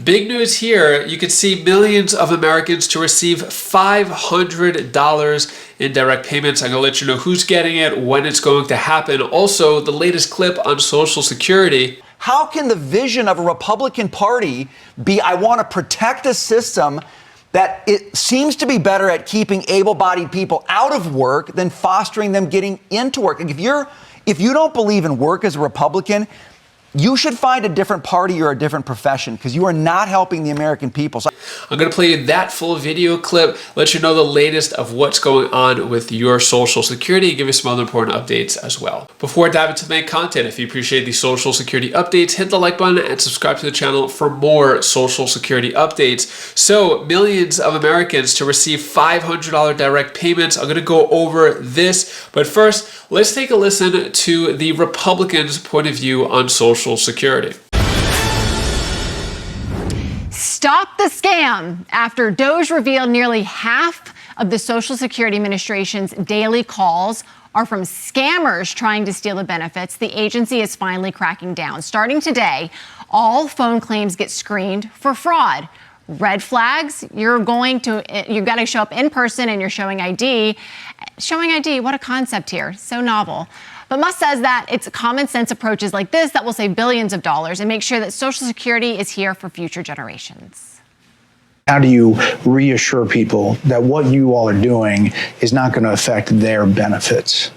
Big news here. You can see millions of Americans to receive $500 in direct payments. I'm going to let you know who's getting it, when it's going to happen. Also, the latest clip on Social Security. How can the vision of a Republican Party be, I want to protect a system that it seems to be better at keeping able-bodied people out of work than fostering them getting into work? Like if you don't believe in work as a Republican, you should find a different party or a different profession, because you are not helping the American people. So I'm going to play you that full video clip, let you know the latest of what's going on with your Social Security, and give you some other important updates as well. Before I dive into the main content, if you appreciate the Social Security updates, hit the like button and subscribe to the channel for more Social Security updates. So millions of Americans to receive $500 direct payments. I'm going to go over this, but first, let's take a listen to the Republicans' point of view on Social Security. Stop the scam. After DOJ revealed nearly half of the Social Security Administration's daily calls are from scammers trying to steal the benefits, the agency is finally cracking down. Starting today, all phone claims get screened for fraud. Red flags, you've got to show up in person and you're showing ID. Showing ID, what a concept here. So novel. But Musk says that it's common sense approaches like this that will save billions of dollars and make sure that Social Security is here for future generations. How do you reassure people that what you all are doing is not going to affect their benefits?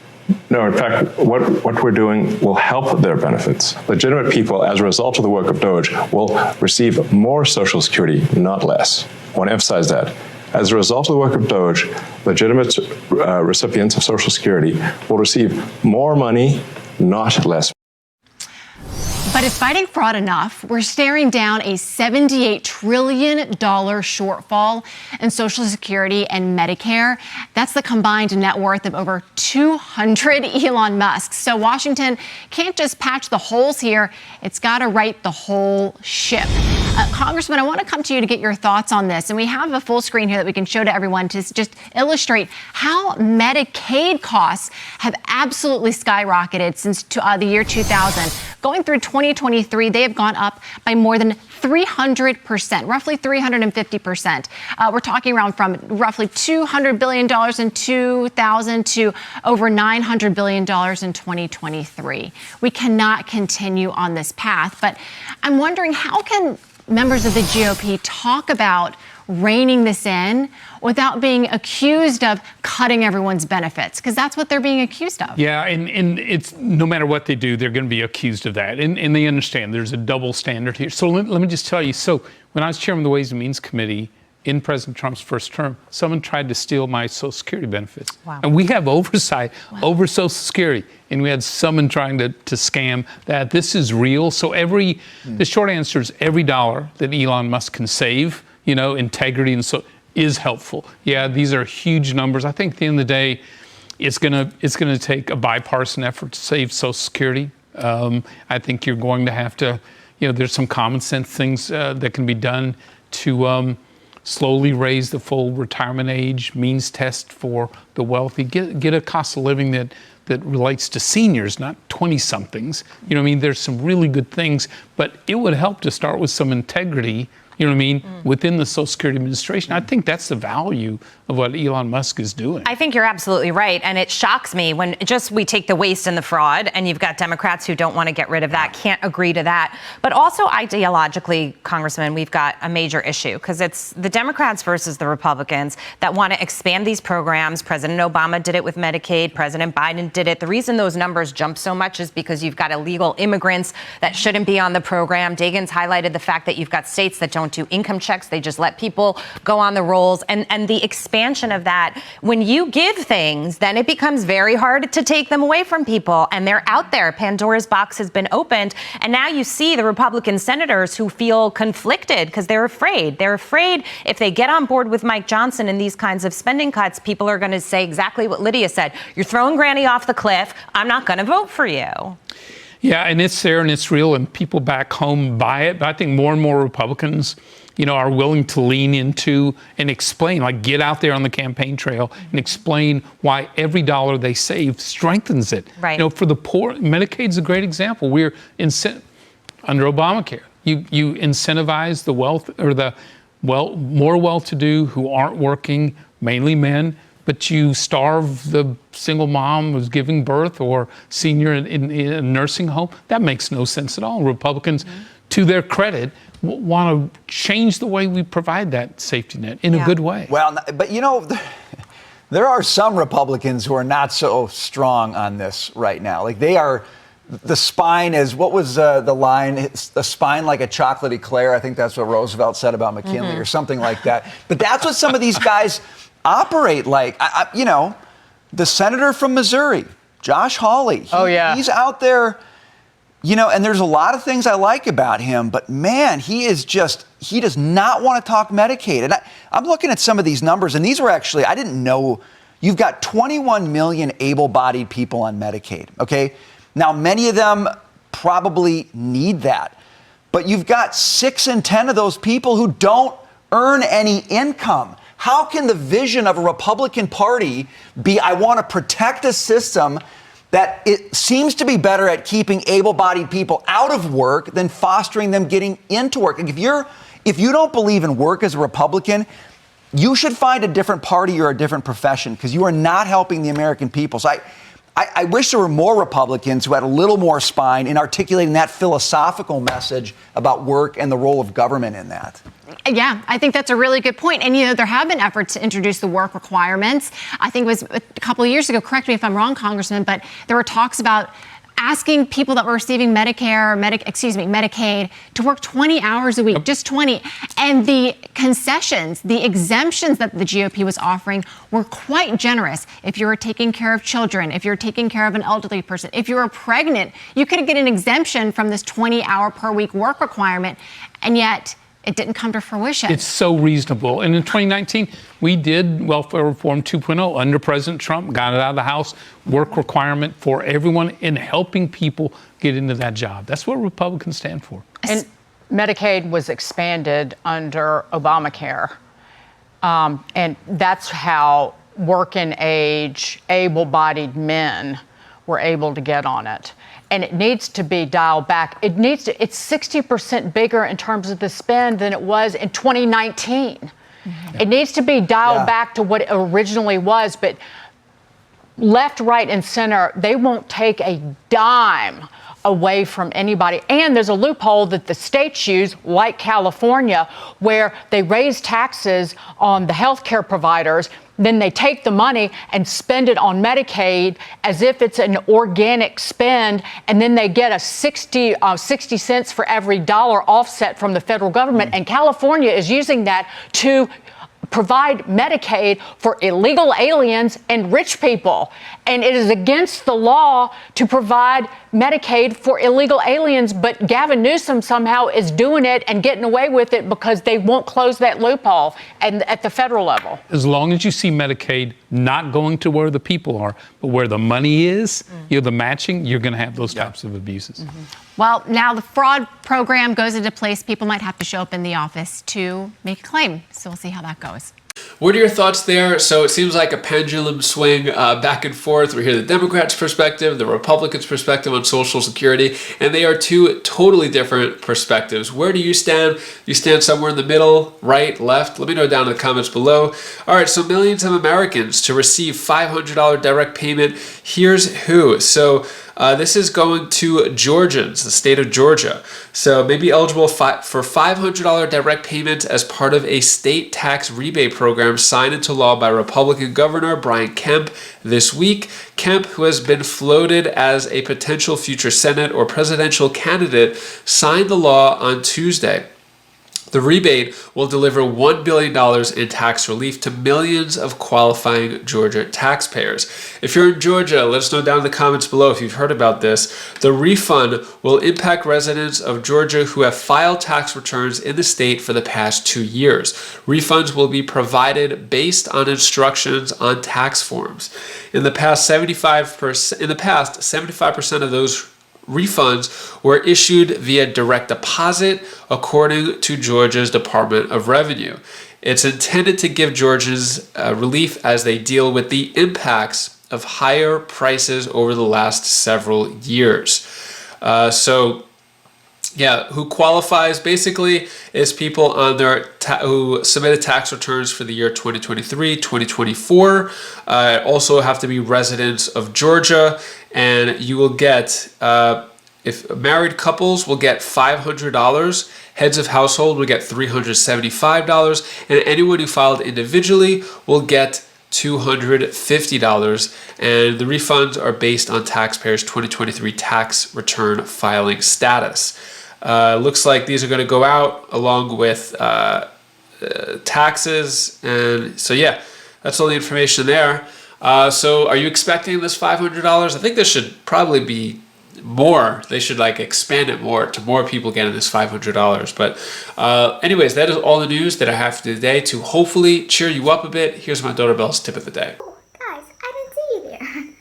No, in fact, what we're doing will help their benefits. Legitimate people, as a result of the work of DOJ, will receive more Social Security, not less. I want to emphasize that. As a result of the work of DOJ, legitimate recipients of Social Security will receive more money, not less. But is fighting fraud enough? We're staring down a $78 trillion shortfall in Social Security and Medicare. That's the combined net worth of over 200 Elon Musks. So Washington can't just patch the holes here. It's got to right the whole ship. Congressman, I want to come to you to get your thoughts on this. And we have a full screen here that we can show to everyone to just illustrate how Medicaid costs have absolutely skyrocketed since the year 2000. Going through 2023, they have gone up by more than 300%, roughly 350%. We're talking around from roughly $200 billion in 2000 to over $900 billion in 2023. We cannot continue on this path, but I'm wondering, how can members of the GOP talk about reining this in without being accused of cutting everyone's benefits? Because that's what they're being accused of. Yeah, and it's no matter what they do, they're going to be accused of that. And they understand there's a double standard here. So let me just tell you, so when I was chairman of the Ways and Means Committee in President Trump's first term, someone tried to steal my Social Security benefits. Wow. And we have oversight over Social Security. And we had someone trying to scam that. This is real. So the short answer is every dollar that Elon Musk can save, integrity and so is helpful. Yeah, these are huge numbers. I think at the end of the day, it's gonna take a bipartisan effort to save Social Security. I think you're going to have to, there's some common sense things that can be done to slowly raise the full retirement age, means test for the wealthy, get a cost of living that relates to seniors, not 20-somethings. There's some really good things, but it would help to start with some integrity, within the Social Security Administration. I think that's the value of what Elon Musk is doing. I think you're absolutely right. And it shocks me when we take the waste and the fraud, and you've got Democrats who don't want to get rid of that, can't agree to that. But also ideologically, Congressman, we've got a major issue, because it's the Democrats versus the Republicans that want to expand these programs. President Obama did it with Medicaid. President Biden did it. The reason those numbers jump so much is because you've got illegal immigrants that shouldn't be on the program. Dagan's highlighted the fact that you've got states that don't do income checks. They just let people go on the rolls. And the expansion of that, when you give things, then it becomes very hard to take them away from people. And they're out there. Pandora's box has been opened. And now you see the Republican senators who feel conflicted because they're afraid. They're afraid if they get on board with Mike Johnson in these kinds of spending cuts, people are going to say exactly what Lydia said. You're throwing Granny off the cliff. I'm not going to vote for you. Yeah, and it's there and it's real, and people back home buy it. But I think more and more Republicans, are willing to lean into and explain, like get out there on the campaign trail and explain why every dollar they save strengthens it. Right. For the poor, Medicaid's a great example. We're under Obamacare. You incentivize the wealth or the more well-to-do who aren't working, mainly men, but you starve the single mom who's giving birth or senior in a nursing home. That makes no sense at all. Republicans, to their credit, want to change the way we provide that safety net in a good way. Well, but you know, there are some Republicans who are not so strong on this right now. Like they are, the spine is, what was the line? It's the spine like a chocolate eclair. I think that's what Roosevelt said about McKinley or something like that. But that's what some of these guys operate like. You know, the senator from Missouri, Josh Hawley. He's out there, you know, and there's a lot of things I like about him, but man, he does not want to talk Medicaid. And I'm looking at some of these numbers, and these were actually, I didn't know, you've got 21 million able-bodied people on Medicaid, okay? Now, many of them probably need that, but you've got 6 in 10 of those people who don't earn any income. How can the vision of a Republican Party be, I want to protect a system that it seems to be better at keeping able-bodied people out of work than fostering them getting into work? Like if you don't believe in work as a Republican, you should find a different party or a different profession, because you are not helping the American people. So I wish there were more Republicans who had a little more spine in articulating that philosophical message about work and the role of government in that. Yeah, I think that's a really good point. And, you know, there have been efforts to introduce the work requirements. I think it was a couple of years ago, correct me if I'm wrong, Congressman, but there were talks about asking people that were receiving Medicaid to work 20 hours a week, just 20. And the concessions, the exemptions that the GOP was offering were quite generous. If you were taking care of children, if you're taking care of an elderly person, if you were pregnant, you could get an exemption from this 20-hour per week work requirement. And yet it didn't come to fruition. It's so reasonable. And in 2019, we did welfare reform 2.0 under President Trump, got it out of the House, work requirement for everyone in helping people get into that job. That's what Republicans stand for. And Medicaid was expanded under Obamacare. And that's how working age, able-bodied men were able to get on it. And it needs to be dialed back. It's 60% bigger in terms of the spend than it was in 2019. It needs to be dialed back to what it originally was, but left, right, and center, they won't take a dime away from anybody. And there's a loophole that the states use, like California, where they raise taxes on the healthcare providers. Then they take the money and spend it on Medicaid as if it's an organic spend, and then they get a 60 cents for every dollar offset from the federal government. And California is using that to provide Medicaid for illegal aliens and rich people. And it is against the law to provide Medicaid for illegal aliens, but Gavin Newsom somehow is doing it and getting away with it because they won't close that loophole at the federal level. As long as you see Medicaid not going to where the people are, but where the money is, the matching, you're going to have those types of abuses. Well, now the fraud program goes into place. People might have to show up in the office to make a claim. So we'll see how that goes. What are your thoughts there? So it seems like a pendulum swing back and forth. We hear the Democrats' perspective, the Republicans' perspective on Social Security, and they are two totally different perspectives. Where do you stand? You stand somewhere in the middle, right, left? Let me know down in the comments below. All right, so millions of Americans to receive $500 direct payment. Here's who. So this is going to Georgians, the state of Georgia. So maybe eligible for $500 direct payments as part of a state tax rebate program signed into law by Republican Governor Brian Kemp this week. Kemp, who has been floated as a potential future Senate or presidential candidate, signed the law on Tuesday. The rebate will deliver $1 billion in tax relief to millions of qualifying Georgia taxpayers. If you're in Georgia, let us know down in the comments below if you've heard about this. The refund will impact residents of Georgia who have filed tax returns in the state for the past 2 years. Refunds will be provided based on instructions on tax forms. In the past, 75% of those refunds were issued via direct deposit, according to Georgia's Department of Revenue. It's intended to give Georgians relief as they deal with the impacts of higher prices over the last several years. So Yeah, who qualifies basically is people on their who submitted tax returns for the year 2023, 2024. Also have to be residents of Georgia, and you will get, if married couples will get $500, heads of household will get $375, and anyone who filed individually will get $250, and the refunds are based on taxpayers' 2023 tax return filing status. Looks like these are going to go out along with taxes, and so yeah, that's all the information there. So are you expecting this $500? I think there should probably be more. They should like expand it more to more people getting this $500. But anyways, that is all the news that I have for today to hopefully cheer you up a bit. Here's my daughter Belle's tip of the day. Oh, guys, I didn't see you there.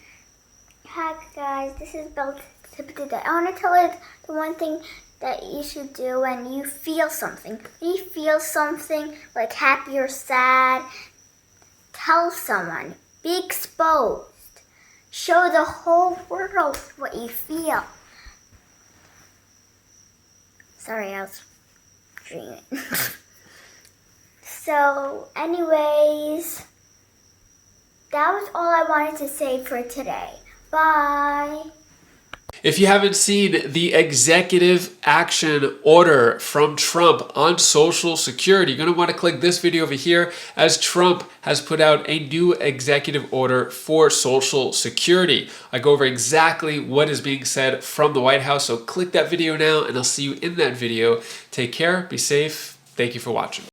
Hi guys, this is Belle's tip of the day. I want to tell you the one thing that you should do when you feel something. When you feel something like happy or sad, tell someone. Be exposed. Show the whole world what you feel. Sorry, I was dreaming. So, anyways, that was all I wanted to say for today. Bye. If you haven't seen the executive action order from Trump on Social Security, you're going to want to click this video over here, as Trump has put out a new executive order for Social Security. I go over exactly what is being said from the White House, so click that video now and I'll see you in that video. Take care, be safe. Thank you for watching.